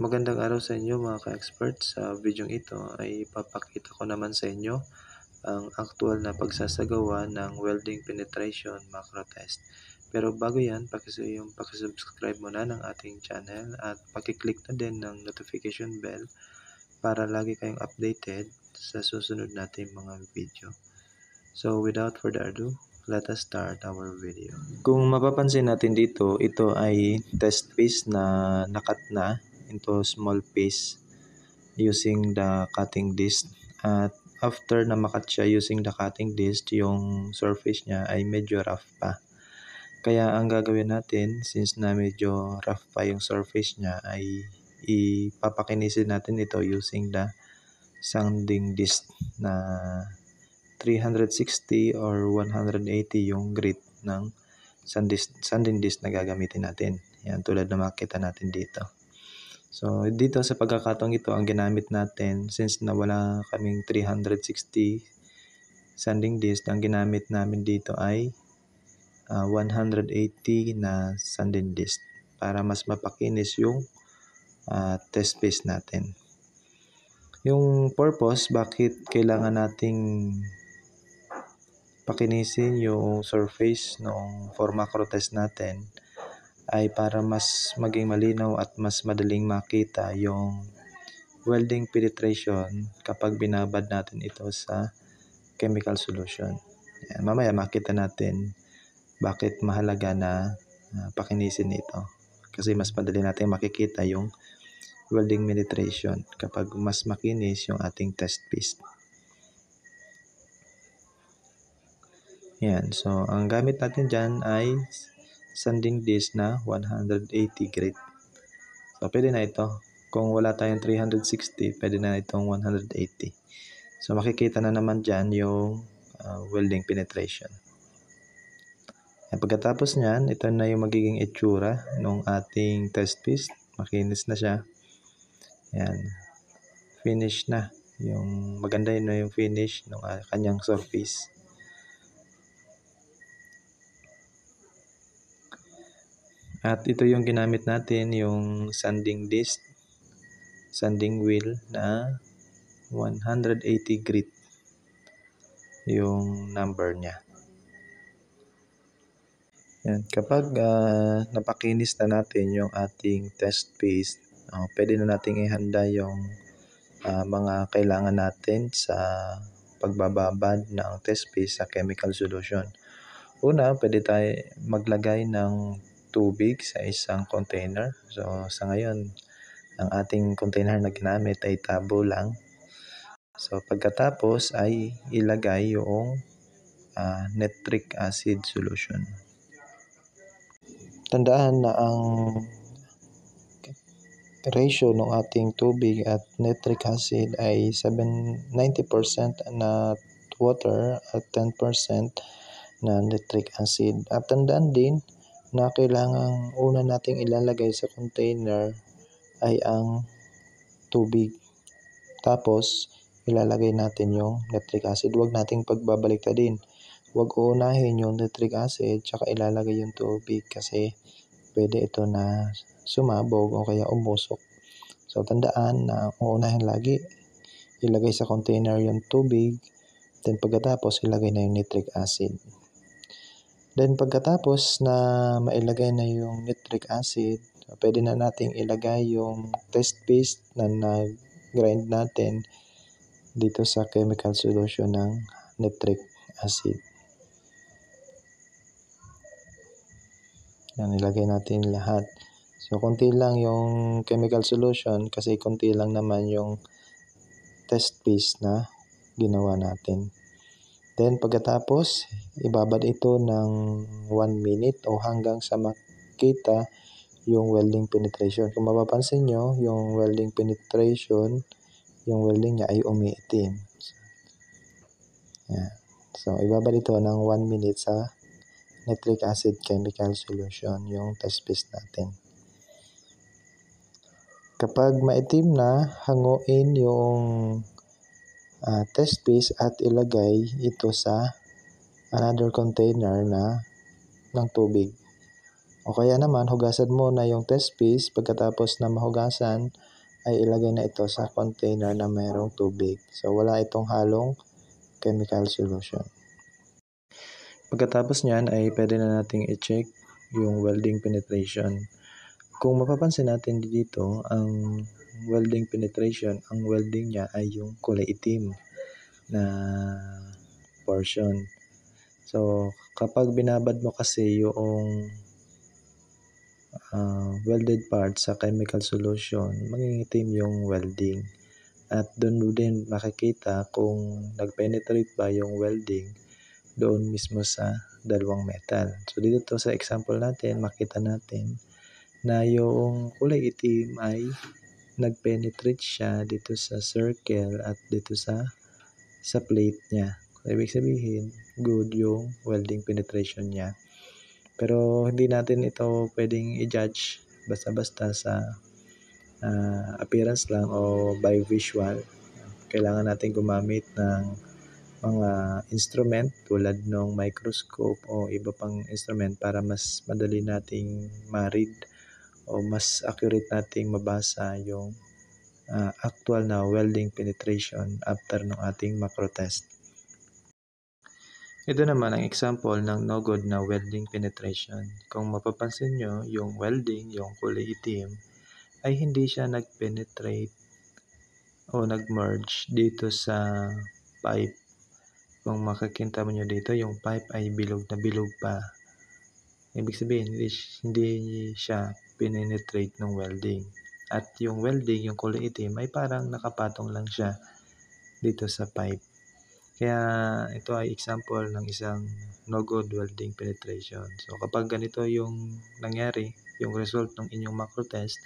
Magandang araw sa inyo mga ka-expert. Sa video ito ay ipapakita ko naman sa inyo ang actual na pagsasagawa ng welding penetration macro test. Pero bago yan, pakisubscribe muna ng ating channel at pakiclick na din ng notification bell para lagi kayong updated sa susunod nating mga video. So without further ado, let us start our video. Kung mapapansin natin dito, ito ay test piece na nakat na into small piece using the cutting disc, at after na makat siya using the cutting disc, yung surface niya ay medyo rough pa. Kaya ang gagawin natin, since na medyo rough pa yung surface niya, ay ipapakinisin natin ito using the sanding disc na 360 or 180 yung grit ng sanding disc na gagamitin natin. Yan, tulad na makita natin dito. So dito sa pagkakataong ito, ang ginamit natin, since na wala kaming 360 sanding disc, ang ginamit namin dito ay 180 na sanding disc para mas mapakinis yung test piece natin. Yung purpose bakit kailangan nating pakinisin yung surface ng for macro test natin ay para mas maging malinaw at mas madaling makita yung welding penetration kapag binabad natin ito sa chemical solution. Yan, mamaya makita natin bakit mahalaga na pakinisin ito. Kasi mas madali natin makikita yung welding penetration kapag mas makinis yung ating test piece. Yan, so ang gamit natin dyan ay sanding disc na 180 grit. So pwede na ito. Kung wala tayong 360, pwede na itong 180. So makikita na naman dyan yung welding penetration. At pagkatapos nyan, ito na yung magiging itsura ng ating test piece. Makinis na siya. Yan. Finish na. Yung maganda yun na yung finish ng kanyang surface. At ito yung ginamit natin, yung sanding disc, sanding wheel na 180 grit yung number niya. Yan. Kapag napakinis na natin yung ating test piece, pwede na natin ihanda yung mga kailangan natin sa pagbababad ng test piece sa chemical solution. Una, pwede tayo maglagay ng tubig sa isang container. So sa ngayon, ang ating container na ginamit ay tabo lang. So pagkatapos ay ilagay yung nitric acid solution. Tandaan na ang ratio ng ating tubig at nitric acid ay 90% na water at 10% na nitric acid. At tandaan din na kailangang una nating ilalagay sa container ay ang tubig. Tapos ilalagay natin yung nitric acid. Huwag nating pagbabaliktadin. Huwag uunahin yung nitric acid tsaka ilalagay yung tubig kasi pwede ito na sumabog o kaya umusok. So tandaan na uunahin lagi ilagay sa container yung tubig, then pagkatapos ilagay na yung nitric acid. Then pagkatapos na mailagay na yung nitric acid, pwede na nating ilagay yung test paste na nag-grind natin dito sa chemical solution ng nitric acid. Yan, ilagay natin lahat. So konti lang yung chemical solution kasi konti lang naman yung test paste na ginawa natin. Then pagkatapos, ibabad ito ng 1 minute o hanggang sa makita yung welding penetration. Kung mapapansin nyo, yung welding penetration, yung welding niya ay umiitim. Yan. So ibabad ito ng 1 minute sa nitric acid chemical solution, yung test paste natin. Kapag maitim na, hanguin yung test paste at ilagay ito sa another container na ng tubig. O kaya naman, hugasan muna yung test piece. Pagkatapos na mahugasan, ay ilagay na ito sa container na mayroong tubig. So, wala itong halong chemical solution. Pagkatapos niyan ay pwede na nating i-check yung welding penetration. Kung mapapansin natin dito, ang welding penetration, ang welding niya ay yung kulay itim na portion. So, kapag binabad mo kasi yung welded part sa chemical solution, mangingitim yung welding. At doon mo din makikita kung nag-penetrate ba yung welding doon mismo sa dalawang metal. So, dito sa example natin, makita natin na yung kulay itim ay nag-penetrate siya dito sa circle at dito sa plate niya. So, ibig sabihin, good yung welding penetration niya. Pero hindi natin ito pwedeng i-judge basta-basta sa appearance lang o by visual. Kailangan natin gumamit ng mga instrument tulad ng microscope o iba pang instrument para mas madali nating ma-read o mas accurate nating mabasa yung actual na welding penetration after ng ating macro test. Ito naman ang example ng no good na welding penetration. Kung mapapansin nyo, yung welding, yung kulay itim, ay hindi siya nag-penetrate o nag-merge dito sa pipe. Kung makikita mo nyo dito, yung pipe ay bilog na bilog pa. Ibig sabihin, hindi siya penetrate ng welding. At yung welding, yung kulay itim, ay parang nakapatong lang siya dito sa pipe. Kaya ito ay example ng isang no good welding penetration. So kapag ganito yung nangyari, yung result ng inyong macro test,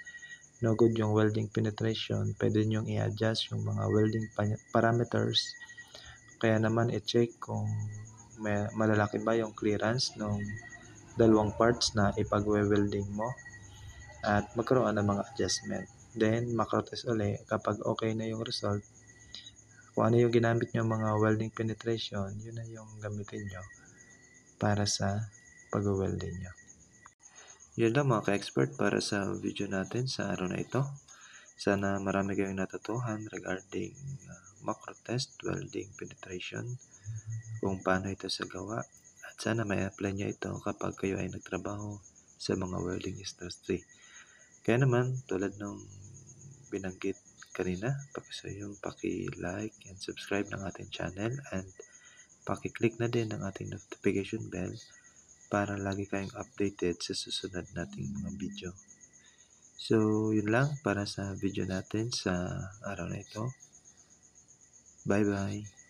no good yung welding penetration, pwede nyong i-adjust yung mga welding parameters. Kaya naman i-check kung malalaki ba yung clearance ng dalawang parts na ipag-welding mo at magkaroon ng mga adjustment. Then macro test ulit kapag okay na yung result. Kung ano yung ginamit nyo mga welding penetration, yun na yung gamitin nyo para sa pag-welding nyo. Yun lang mga ka-expert para sa video natin sa araw na ito. Sana marami kayong natutuhan regarding macro test, welding penetration, kung paano ito sa gawa. At sana may apply nyo ito kapag kayo ay nagtrabaho sa mga welding industry. Kaya naman, tulad ng binanggit kanina, paki-like and subscribe ng ating channel and paki-click na din ang ating notification bell para lagi kayong updated sa susunod nating mga video. So, yun lang para sa video natin sa araw na ito. Bye-bye!